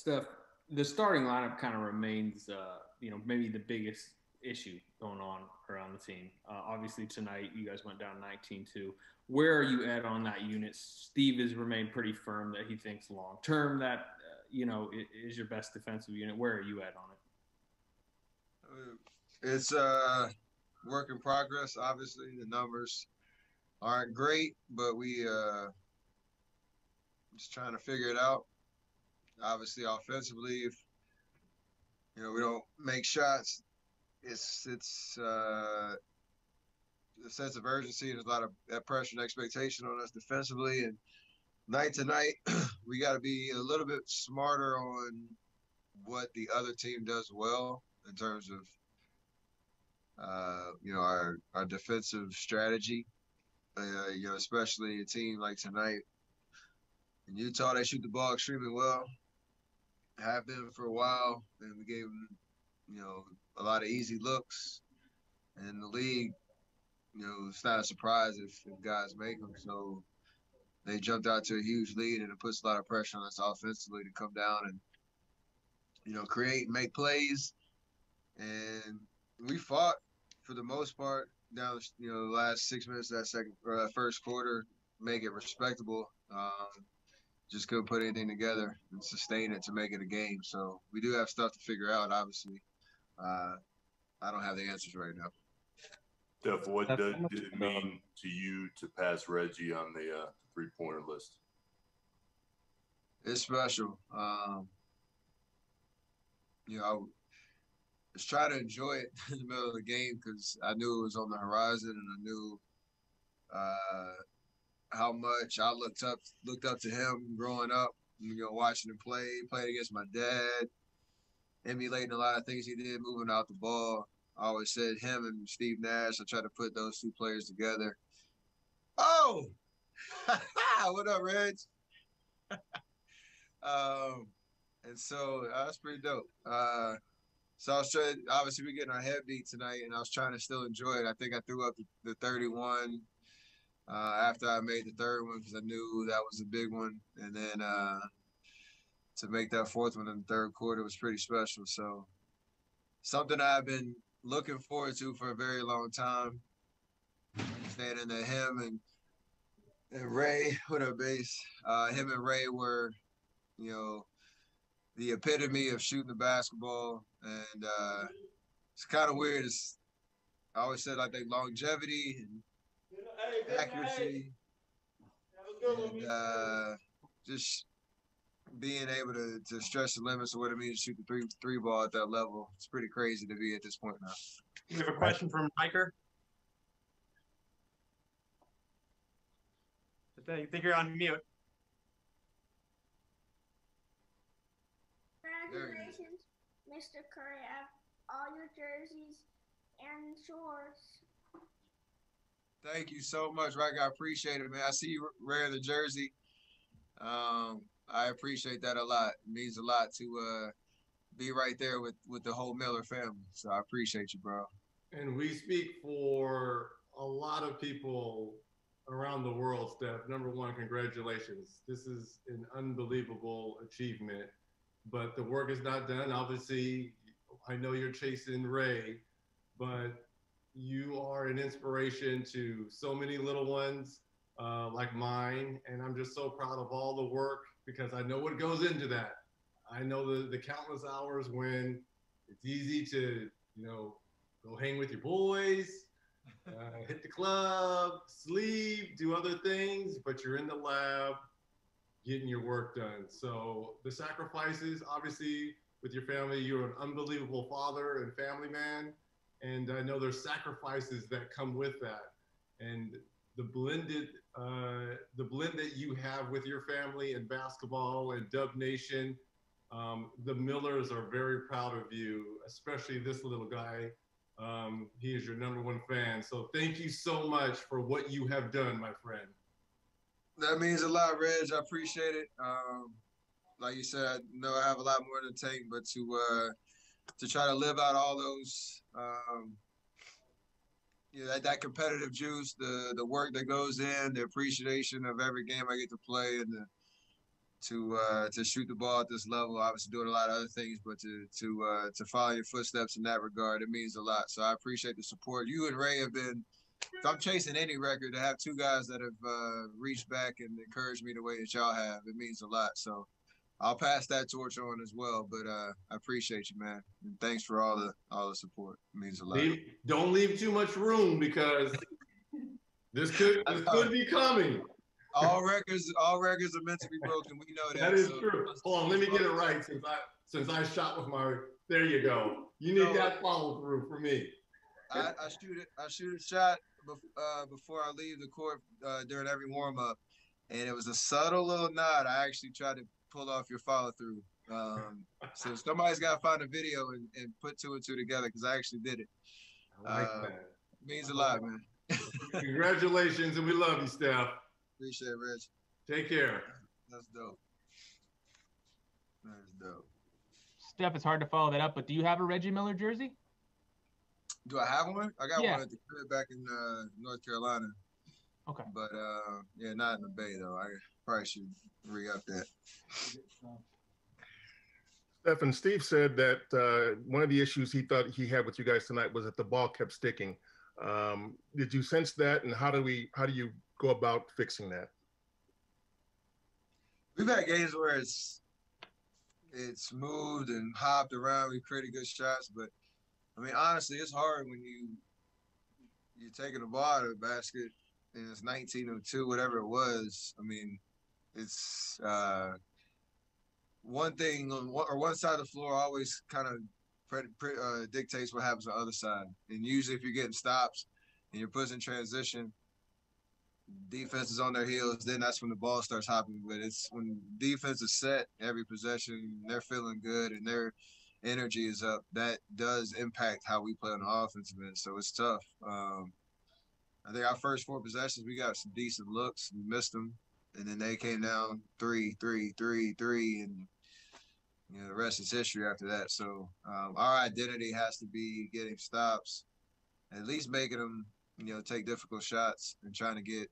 Steph, the starting lineup kind of remains, maybe the biggest issue going on around the team. Obviously, tonight you guys went down 19-2. Where are you at on that unit? Steve has remained pretty firm that he thinks long term that is your best defensive unit. Where are you at on it? It's work in progress. Obviously, the numbers aren't great, but we just trying to figure it out. Obviously, offensively, if we don't make shots, it's a sense of urgency. There's a lot of that pressure and expectation on us defensively, and night to night, we got to be a little bit smarter on what the other team does well in terms of our defensive strategy. Especially a team like tonight in Utah, they shoot the ball extremely well. Have been for a while, and we gave them, a lot of easy looks. And in the league, it's not a surprise if guys make them. So they jumped out to a huge lead, and it puts a lot of pressure on us offensively to come down and, create and make plays. And we fought for the most part down, the last 6 minutes of that first quarter, make it respectable. Just couldn't put anything together and sustain it to make it a game. So we do have stuff to figure out, obviously. I don't have the answers right now. Steph, what did it mean to you to pass Reggie on the three-pointer list? It's special. I was trying to enjoy it in the middle of the game because I knew it was on the horizon, and I knew how much I looked up to him growing up. Watching him playing against my dad, emulating a lot of things he did, moving out the ball. I always said him and Steve Nash. I tried to put those two players together. Oh, what up, Reg? And so that's pretty dope. So I was trying. Obviously, we're getting our head beat tonight, and I was trying to still enjoy it. I think I threw up the 31 after I made the third one because I knew that was a big one, and then to make that fourth one in the third quarter was pretty special. So something I've been looking forward to for a very long time. Standing there, him and Ray, what up, base? Him and Ray were, the epitome of shooting the basketball, and it's kind of weird. I always said, I think longevity and accuracy, and just being able to stretch the limits of what it means to shoot the three ball at that level. It's pretty crazy to be at this point now. We have a question from Riker. I think you're on mute. Congratulations, Mr. Curry, on all your jerseys and shorts. Thank you so much, Riker. I appreciate it, man. I see you wearing the jersey. I appreciate that a lot. It means a lot to be right there with the whole Miller family. So I appreciate you, bro. And we speak for a lot of people around the world, Steph. Number one, congratulations. This is an unbelievable achievement, but the work is not done. Obviously, I know you're chasing Ray, but you are an inspiration to so many little ones like mine. And I'm just so proud of all the work because I know what goes into that. I know the countless hours when it's easy to, go hang with your boys, hit the club, sleep, do other things, but you're in the lab getting your work done. So the sacrifices, obviously, with your family, you're an unbelievable father and family man. And I know there's sacrifices that come with that. And the blend that you have with your family in basketball and Dub Nation, the Millers are very proud of you, especially this little guy. He is your number one fan. So thank you so much for what you have done, my friend. That means a lot, Reg. I appreciate it. Like you said, I know I have a lot more to take, but to try to live out all those, that competitive juice, the work that goes in, the appreciation of every game I get to play, and to shoot the ball at this level. Obviously doing a lot of other things, but to follow your footsteps in that regard, it means a lot. So I appreciate the support. You and Ray have been, if I'm chasing any record, to have two guys that have reached back and encouraged me the way that y'all have, it means a lot. So I'll pass that torch on as well. But I appreciate you, man. And thanks for all the support. It means a lot. Don't leave too much room, because this could be coming. All records are meant to be broken. We know that. That is true. Hold on, let me get it right since I shot with my. There you go. You need that follow through for me. I shoot a shot before I leave the court during every warm up, and it was a subtle little nod. I actually tried to pull off your follow through. So somebody's got to find a video and put two and two together, because I actually did it. I like that. It means a lot, man. Congratulations, and we love you, Steph. Appreciate it, Rich. Take care. That's dope. That's dope. Steph, it's hard to follow that up, but do you have a Reggie Miller jersey? Do I have one? I got one at the crib back in North Carolina. Okay. But yeah, not in the Bay though. I probably should re-up that. Steph, Steve said that one of the issues he thought he had with you guys tonight was that the ball kept sticking. Did you sense that, and how do you go about fixing that? We've had games where it's moved and hopped around. We created good shots, but I mean, honestly, it's hard when you're taking the ball out of the basket and it's 19-2, whatever it was. I mean, it's one thing on one side of the floor always kind of dictates what happens on the other side. And usually, if you're getting stops and you're pushing transition, defense is on their heels, then that's when the ball starts hopping. But it's when defense is set every possession, they're feeling good and their energy is up, that does impact how we play on the offensive end. So it's tough. I think our first 4 possessions, we got some decent looks. We missed them. And then they came down 3, 3, 3, 3. And, you know, the rest is history after that. So our identity has to be getting stops, at least making them, you know, take difficult shots and trying to get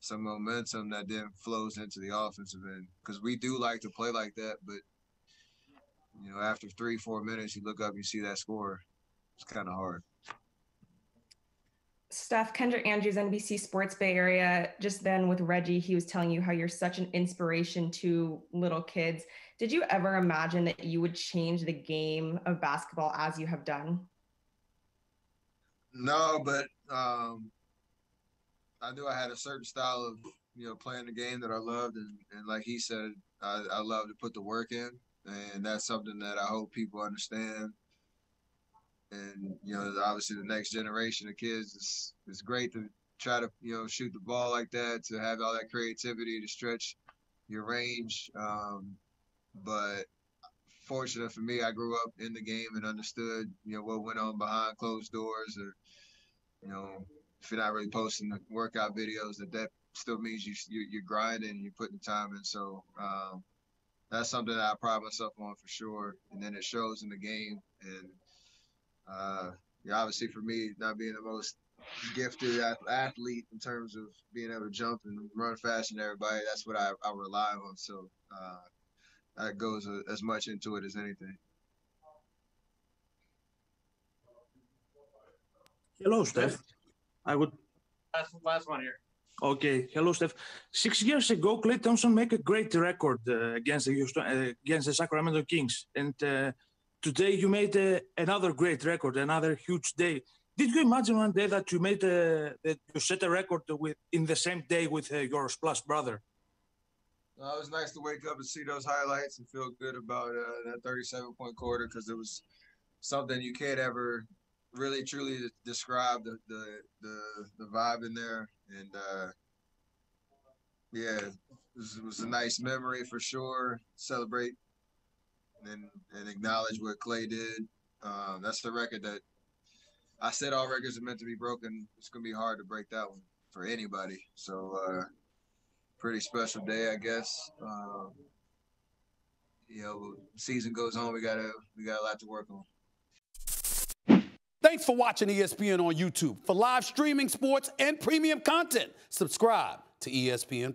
some momentum that then flows into the offensive end. Because we do like to play like that, but, you know, after 3-4 minutes, you look up and you see that score. It's kind of hard. Steph, Kendrick Andrews, NBC Sports Bay Area, just then with Reggie, he was telling you how you're such an inspiration to little kids. Did you ever imagine that you would change the game of basketball as you have done? No, but I knew I had a certain style of, you know, playing the game that I loved. And like he said, I love to put the work in. And that's something that I hope people understand. And, you know, obviously the next generation of kids, it's great to try to, you know, shoot the ball like that, to have all that creativity to stretch your range. But fortunate for me, I grew up in the game and understood, you know, what went on behind closed doors. Or, you know, if you're not really posting the workout videos, that still means you're grinding and you're putting the time in. So that's something that I pride myself on for sure. And then it shows in the game. And yeah, obviously for me, not being the most gifted athlete in terms of being able to jump and run faster than everybody, that's what I rely on. So that goes as much into it as anything. Hello, Steph. I would. Last one here. Okay. Hello, Steph. 6 years ago, Klay Thompson made a great record against the Sacramento Kings, and today you made another great record, another huge day. Did you imagine one day that you made that you set a record in the same day with your splash brother? It was nice to wake up and see those highlights and feel good about that 37-point quarter, because it was something you can't ever really truly describe the vibe in there. And yeah, it was a nice memory for sure. Celebrate and acknowledge what Klay did. That's the record that I said all records are meant to be broken. It's gonna be hard to break that one for anybody. So pretty special day, I guess. You know, season goes on. We got a lot to work on. Thanks for watching ESPN on YouTube. For live streaming, sports, and premium content, subscribe to ESPN+.